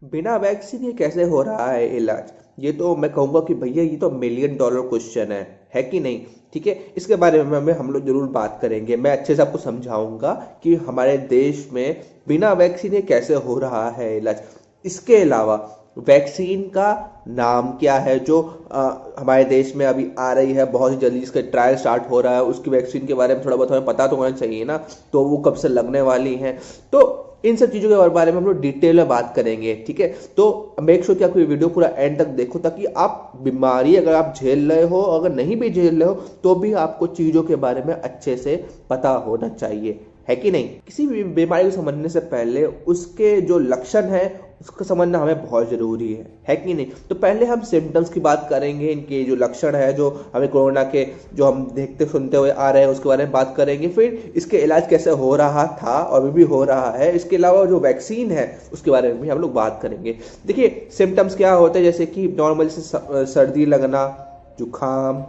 बिना वैक्सीन ये कैसे हो रहा है इलाज? ये तो मैं कहूँगा कि भैया ये तो मिलियन डॉलर क्वेश्चन है कि नहीं? ठीक है, इसके बारे में हम लोग जरूर बात करेंगे। मैं अच्छे से आपको समझाऊंगा कि हमारे देश में बिना वैक्सीन ये कैसे हो रहा है इलाज। इसके अलावा वैक्सीन का नाम क्या है जो हमारे देश में अभी आ रही है बहुत ही जल्दी, इसका ट्रायल स्टार्ट हो रहा है, उसकी वैक्सीन के बारे में थोड़ा बहुत हमें पता तो होना चाहिए ना, तो वो कब से लगने वाली है। तो इन सब चीज़ों के बारे में हम लोग डिटेल में बात करेंगे। ठीक है, तो मेक श्योर कि आप ये वीडियो पूरा एंड तक देखो, ताकि आप बीमारी अगर आप झेल रहे हो, अगर नहीं भी झेल रहे हो, तो भी आपको चीज़ों के बारे में अच्छे से पता होना चाहिए, है कि नहीं? किसी भी बीमारी को समझने से पहले उसके जो लक्षण है उसको समझना हमें बहुत ज़रूरी है कि नहीं? तो पहले हम सिम्टम्स की बात करेंगे, इनके जो लक्षण है, जो हमें कोरोना के जो हम देखते सुनते हुए आ रहे हैं उसके बारे में बात करेंगे। फिर इसके इलाज कैसे हो रहा था और अभी भी हो रहा है, इसके अलावा जो वैक्सीन है उसके बारे में भी हम लोग बात करेंगे। देखिए सिम्टम्स क्या होते हैं, जैसे कि नॉर्मल से सर्दी लगना, जुकाम,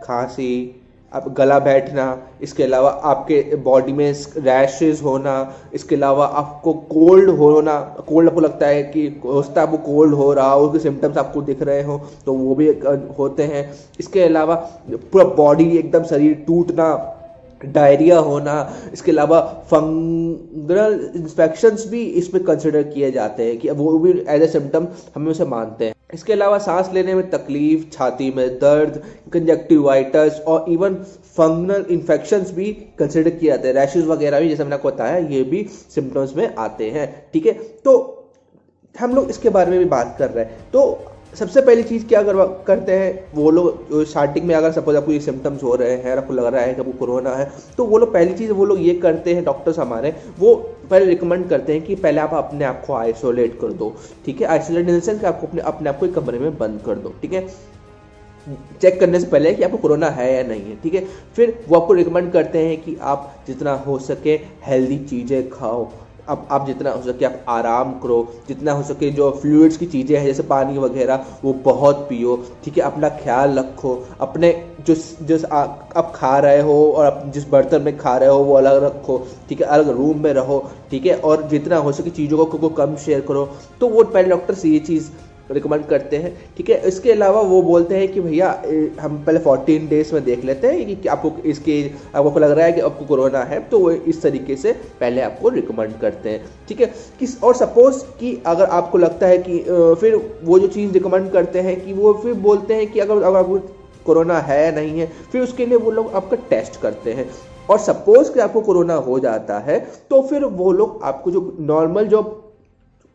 खांसी, अब गला बैठना, इसके अलावा आपके बॉडी में रैशेज होना, इसके अलावा आपको कोल्ड होना, कोल्ड आपको लगता है कि होता है, आपको कोल्ड हो रहा हो, उसके सिम्टम्स आपको दिख रहे हो तो वो भी होते हैं। इसके अलावा पूरा बॉडी एकदम शरीर टूटना, डायरिया होना, इसके अलावा फंगल इंफेक्शंस भी इसमें कंसिडर किए जाते हैं कि वो भी एज ए सिम्टम हम उसे मानते हैं। इसके अलावा सांस लेने में तकलीफ, छाती में दर्द, कंजक्टिवाइटिस और इवन फंगल इन्फेक्शंस भी कंसिडर किए जाते हैं। रैशेज वगैरह भी, जैसे मैंने आपको बताया, ये भी सिम्टम्स में आते हैं। ठीक है, तो हम लोग इसके बारे में भी बात कर रहे हैं। तो सबसे पहली चीज़ क्या करते हैं वो लोग, स्टार्टिंग में अगर सपोज आपको ये सिम्टम्स हो रहे हैं और आपको लग रहा है कि आपको कोरोना है, तो वो लोग पहली चीज़ वो लोग ये करते हैं, डॉक्टर्स हमारे वो पहले रिकमेंड करते हैं कि पहले आप अपने आप को आइसोलेट कर दो। ठीक है, आइसोलेट इन द सेंस कि आपको अपने आप को एक कमरे में बंद कर दो। ठीक है, चेक करने से पहले कि आपको कोरोना है या नहीं है। ठीक है, फिर वो आपको रिकमेंड करते हैं कि आप जितना हो सके हेल्दी चीज़ें खाओ, अब आप जितना हो सके आप आराम करो, जितना हो सके जो फ्लूइड्स की चीज़ें हैं जैसे पानी वगैरह वो बहुत पियो। ठीक है, अपना ख्याल रखो, अपने जिस आप खा रहे हो और आप जिस बर्तन में खा रहे हो वो अलग रखो। ठीक है, अलग रूम में रहो। ठीक है, और जितना हो सके चीज़ों को कम शेयर करो। तो वो पहले डॉक्टर से ये चीज़ रिकमेंड करते हैं। ठीक है, इसके अलावा वो बोलते हैं कि भैया हम पहले 14 डेज में देख लेते हैं कि आपको लग रहा है कि आपको कोरोना है, तो वो इस तरीके से पहले आपको रिकमेंड करते हैं। ठीक है, और सपोज कि अगर आपको लगता है कि फिर वो जो चीज़ रिकमेंड करते हैं कि वो फिर बोलते हैं कि अगर आपको कोरोना है या नहीं है, फिर उसके लिए वो लोग आपका टेस्ट करते हैं। और सपोज कि आपको कोरोना हो जाता है तो फिर वो लोग आपको जो नॉर्मल जो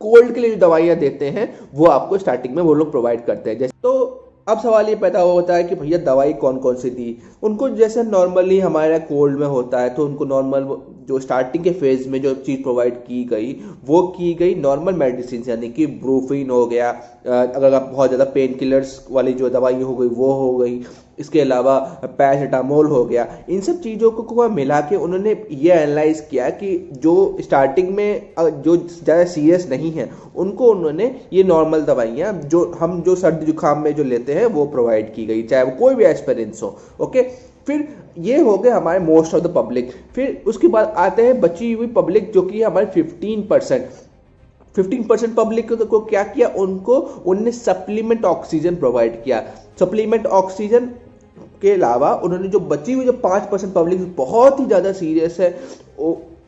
कोल्ड के लिए जो दवाइयाँ देते हैं वो आपको स्टार्टिंग में वो लोग प्रोवाइड करते हैं। जैसे तो अब सवाल ये पैदा होता है कि भैया दवाई कौन कौन सी दी उनको। जैसे नॉर्मली हमारे कोल्ड में होता है तो उनको नॉर्मल जो स्टार्टिंग के फेज में जो चीज़ प्रोवाइड की गई वो की गई नॉर्मल मेडिसिन, यानी कि ब्रूफिन हो गया, अगर आप बहुत ज़्यादा पेन किलर्स वाली जो दवाई हो गई वो हो गई, इसके अलावा पैरासिटामोल हो गया। इन सब चीज़ों को मिला के उन्होंने ये एनालाइज किया कि जो स्टार्टिंग में जो ज़्यादा सीरियस नहीं है उनको उन्होंने ये नॉर्मल दवाइयाँ जो सर्दी जुकाम में जो लेते हैं वो प्रोवाइड की गई, चाहे वो कोई भी एस्पिरिन्स हो। ओके, फिर ये हो गए हमारे मोस्ट ऑफ द पब्लिक। फिर उसके बाद आते हैं बची हुई पब्लिक जो कि हमारे 15% पब्लिक को क्या किया, उनने सप्लीमेंट ऑक्सीजन प्रोवाइड किया। सप्लीमेंट ऑक्सीजन के अलावा उन्होंने जो बची हुई जो 5% पब्लिक बहुत ही ज़्यादा सीरियस है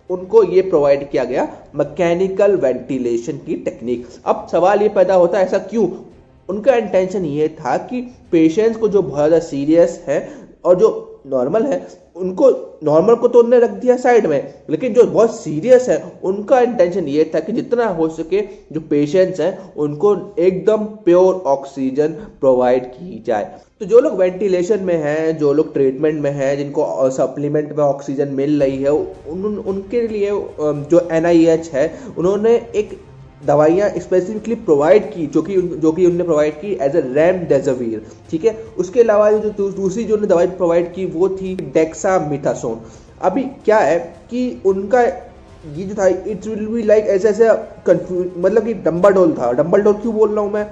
उनको ये प्रोवाइड किया गया मैकेनिकल वेंटिलेशन की टेक्निक। अब सवाल ये पैदा होता है ऐसा क्यों? उनका इंटेंशन ये था कि पेशेंट्स को जो बहुत ज़्यादा सीरियस है और जो नॉर्मल है उनको, नॉर्मल को तो उन्होंने रख दिया साइड में, लेकिन जो बहुत सीरियस है उनका इंटेंशन ये था कि जितना हो सके जो पेशेंट्स हैं उनको एकदम प्योर ऑक्सीजन प्रोवाइड की जाए। तो जो लोग वेंटिलेशन में हैं, जो लोग ट्रीटमेंट में हैं, जिनको सप्लीमेंट में ऑक्सीजन मिल रही है, उनके लिए जो NIH है उन्होंने एक दवाइयाँ स्पेसिफिकली प्रोवाइड की जो कि उन्होंने प्रोवाइड की एज ए रेमडेसिविर। ठीक है, उसके अलावा जो दूसरी जो उन्होंने दवाई प्रोवाइड की वो थी डेक्सामेथासोन। अभी क्या है कि उनका ये जो था इट विल बी लाइक ऐसे कंफ्यूज, मतलब कि डम्बलडोल था। डम्बलडोल क्यों बोल रहा हूँ मैं?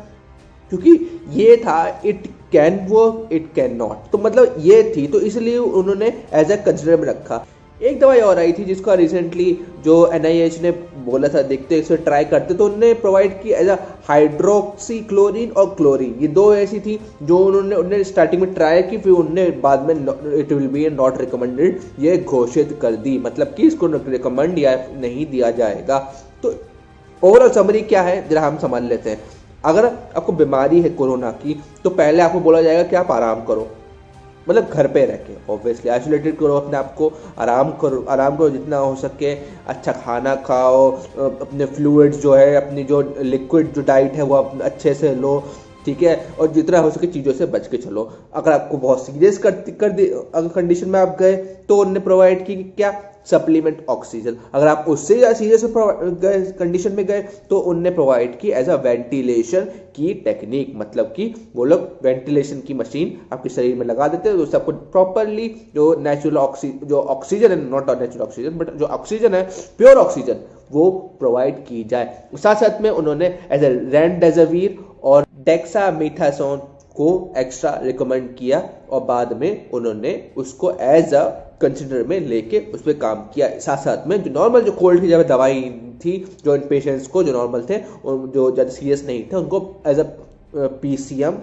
क्योंकि ये था it can work it can not, तो मतलब ये थी, तो इसलिए उन्होंने एज ए कंसिडर में रखा। एक दवाई और आई थी जिसका रिसेंटली जो NIH ने बोला था देखते इसे ट्राई करते, तो उन्होंने प्रोवाइड की एज अ हाइड्रोक्सी क्लोरीन और क्लोरीन। ये दो ऐसी थी जो उन्होंने स्टार्टिंग में ट्राई की, फिर उन्होंने बाद में it will be not recommended ये घोषित कर दी, मतलब कि इसको रिकमेंड या नहीं दिया जाएगा। तो ओवरऑल समरी क्या है जरा हम समझ लेते हैं। अगर आपको बीमारी है कोरोना की, तो पहले आपको बोला जाएगा कि आप आराम करो, मतलब घर पे रह के ऑब्वियसली आइसोलेटेड करो अपने आप को, आराम करो जितना हो सके, अच्छा खाना खाओ, अपने फ्लूइड्स जो है, अपनी जो लिक्विड जो डाइट है वो अच्छे से लो, ठीक है, और जितना हो सके चीज़ों से बच के चलो। अगर आपको बहुत सीरियस अगर कंडीशन में आप गए तो उनने प्रोवाइड की क्या, सप्लीमेंट ऑक्सीजन। अगर आप उससे ज़्यादा सीरियस कंडीशन में गए तो उनने प्रोवाइड की एज अ वेंटिलेशन की टेक्निक, मतलब कि वो लोग वेंटिलेशन की मशीन आपके शरीर में लगा देते हैं, तो सबको प्रॉपरली जो नेचुरल ऑक्सीजन है, नॉट नेचुरल ऑक्सीजन बट जो ऑक्सीजन है, प्योर ऑक्सीजन, वो प्रोवाइड की जाए। साथ साथ में उन्होंने एज ए रेमडेसिविर और डेक्सामेथासोन को एक्स्ट्रा रिकमेंड किया, और बाद में उन्होंने उसको एज अ कंसिडर में लेके उस पर काम किया। साथ साथ में जो नॉर्मल जो कोल्ड की जब दवाई थी, जो इन पेशेंट्स को जो नॉर्मल थे और जो ज़्यादा सीरियस नहीं थे, उनको एज अ PCM,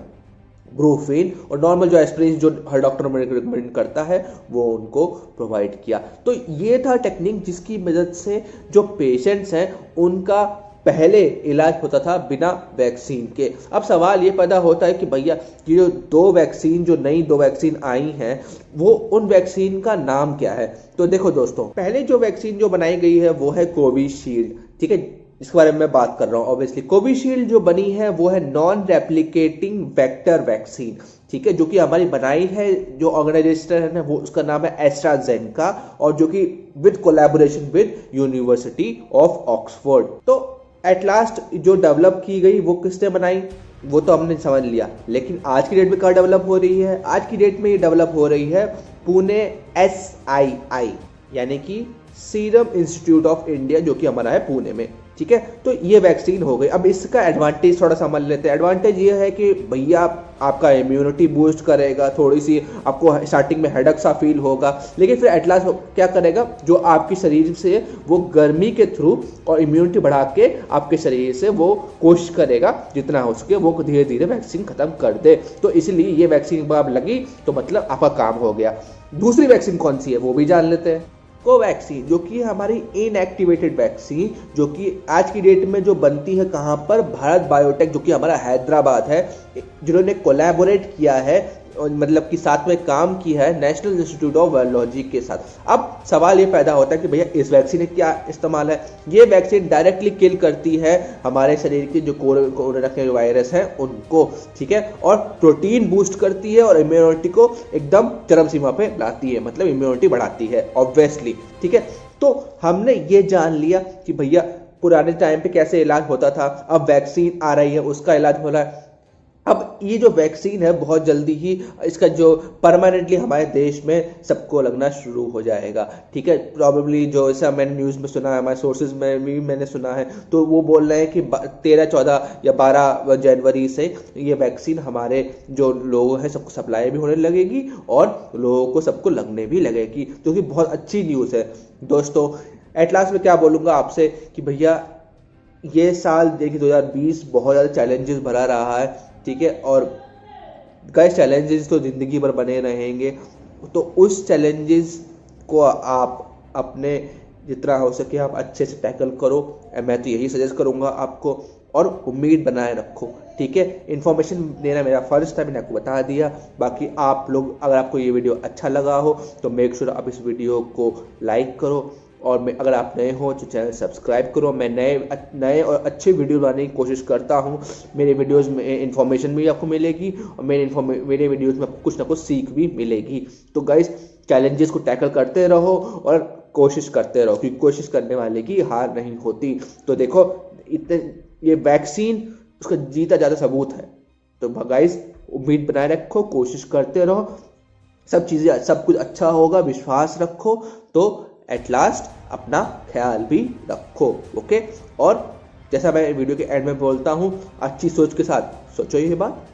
ब्रूफिन और नॉर्मल जो एस्पिरिन जो हर डॉक्टर में रिकमेंड करता है वो उनको प्रोवाइड किया। तो ये था टेक्निक जिसकी मदद से जो पेशेंट्स हैं उनका पहले इलाज होता था बिना वैक्सीन के। अब सवाल ये पैदा होता है कि भैया ये जो नई दो वैक्सीन आई हैं वो उन वैक्सीन का नाम क्या है। तो देखो दोस्तों, पहले जो वैक्सीन जो बनाई गई है वो है कोविशील्ड, ठीक है, इसके बारे में मैं बात कर रहा हूँ। ऑब्वियसली कोविशील्ड जो बनी है वो है नॉन रेप्लिकेटिंग वेक्टर वैक्सीन, ठीक है, जो कि हमारी बनाई है जो ऑर्गेनाइजेशन है ना, वो उसका नाम है एस्ट्राजेनेका, और जो कि with collaboration with university of Oxford. तो एट लास्ट जो डेवलप की गई वो किसने बनाई वो तो हमने समझ लिया, लेकिन आज की डेट में क्या डेवलप हो रही है, आज की डेट में ये डेवलप हो रही है पुणे SII यानी कि सीरम इंस्टीट्यूट ऑफ इंडिया, जो कि हमारा है पुणे में, ठीक है। तो ये वैक्सीन हो गई। अब इसका एडवांटेज थोड़ा समझ लेते हैं। एडवांटेज ये है कि भैया आपका इम्यूनिटी बूस्ट करेगा, थोड़ी सी आपको स्टार्टिंग में हेडेक सा फील होगा, लेकिन फिर एट लास्ट क्या करेगा, जो आपके शरीर से वो गर्मी के थ्रू और इम्यूनिटी बढ़ा के आपके शरीर से वो कोशिश करेगा जितना हो सके वो धीरे धीरे वैक्सीन खत्म कर दे। तो इसलिए ये वैक्सीन अब लगी तो मतलब आपका काम हो गया। दूसरी वैक्सीन कौन सी है वो भी जान लेते हैं। कोवैक्सीन, जो कि हमारी इनएक्टिवेटेड वैक्सीन, जो कि आज की डेट में जो बनती है कहाँ पर, भारत बायोटेक, जो कि हमारा हैदराबाद है, जिन्होंने कोलैबोरेट किया है और मतलब कि साथ में काम किया है नेशनल इंस्टीट्यूट ऑफ वायरोलॉजी के साथ। अब सवाल ये पैदा होता है कि भैया इस वैक्सीन का क्या इस्तेमाल है। ये वैक्सीन डायरेक्टली किल करती है हमारे शरीर के जो कोरोना के वायरस हैं उनको, ठीक है, और प्रोटीन बूस्ट करती है और इम्यूनिटी को एकदम चरम सीमा पे लाती है, मतलब इम्यूनिटी बढ़ाती है ऑब्वियसली, ठीक है। तो हमने ये जान लिया कि भैया पुराने टाइम पे कैसे इलाज होता था, अब वैक्सीन आ रही है उसका इलाज हो रहा है। अब ये जो वैक्सीन है बहुत जल्दी ही इसका जो परमानेंटली हमारे देश में सबको लगना शुरू हो जाएगा, ठीक है। प्रॉबेबली जो ऐसा मैंने न्यूज़ में सुना है, हमारे सोर्सेज में भी मैंने सुना है, तो वो बोल रहे हैं कि 13, 14 या 12 जनवरी से ये वैक्सीन हमारे जो लोग हैं सबको सप्लाई भी होने लगेगी और लोगों को सबको लगने भी लगेगी, जो कि बहुत अच्छी न्यूज़ है दोस्तों। एट लास्ट में क्या बोलूँगा आपसे कि भैया ये साल देखिए 2020 बहुत ज़्यादा चैलेंजेस भरा रहा है, ठीक है, और गाइस चैलेंजेस तो ज़िंदगी भर बने रहेंगे। तो उस चैलेंजेस को आप अपने जितना हो सके आप अच्छे से टैकल करो, मैं तो यही सजेस्ट करूँगा आपको, और उम्मीद बनाए रखो, ठीक है। इन्फॉर्मेशन देना मेरा फ़र्ज़ था, मैंने आपको बता दिया। बाकी आप लोग अगर आपको ये वीडियो अच्छा लगा हो तो मेक श्योर आप इस वीडियो को लाइक करो, और अगर आप नए हो तो चैनल सब्सक्राइब करो। मैं नए और अच्छे वीडियो बनाने की कोशिश करता हूँ। मेरे वीडियोस में इन्फॉर्मेशन भी आपको मिलेगी और मेरे वीडियोस में कुछ ना कुछ सीख भी मिलेगी। तो गाइस चैलेंजेस को टैकल करते रहो और कोशिश करते रहो, क्योंकि कोशिश करने वाले की हार नहीं होती। तो देखो ये वैक्सीन उसका जीता ज़्यादा सबूत है। तो गाइस उम्मीद बनाए रखो, कोशिश करते रहो, सब कुछ अच्छा होगा, विश्वास रखो। तो एट लास्ट अपना ख्याल भी रखो, ओके। और जैसा मैं वीडियो के एंड में बोलता हूँ, अच्छी सोच के साथ सोचो ये बात,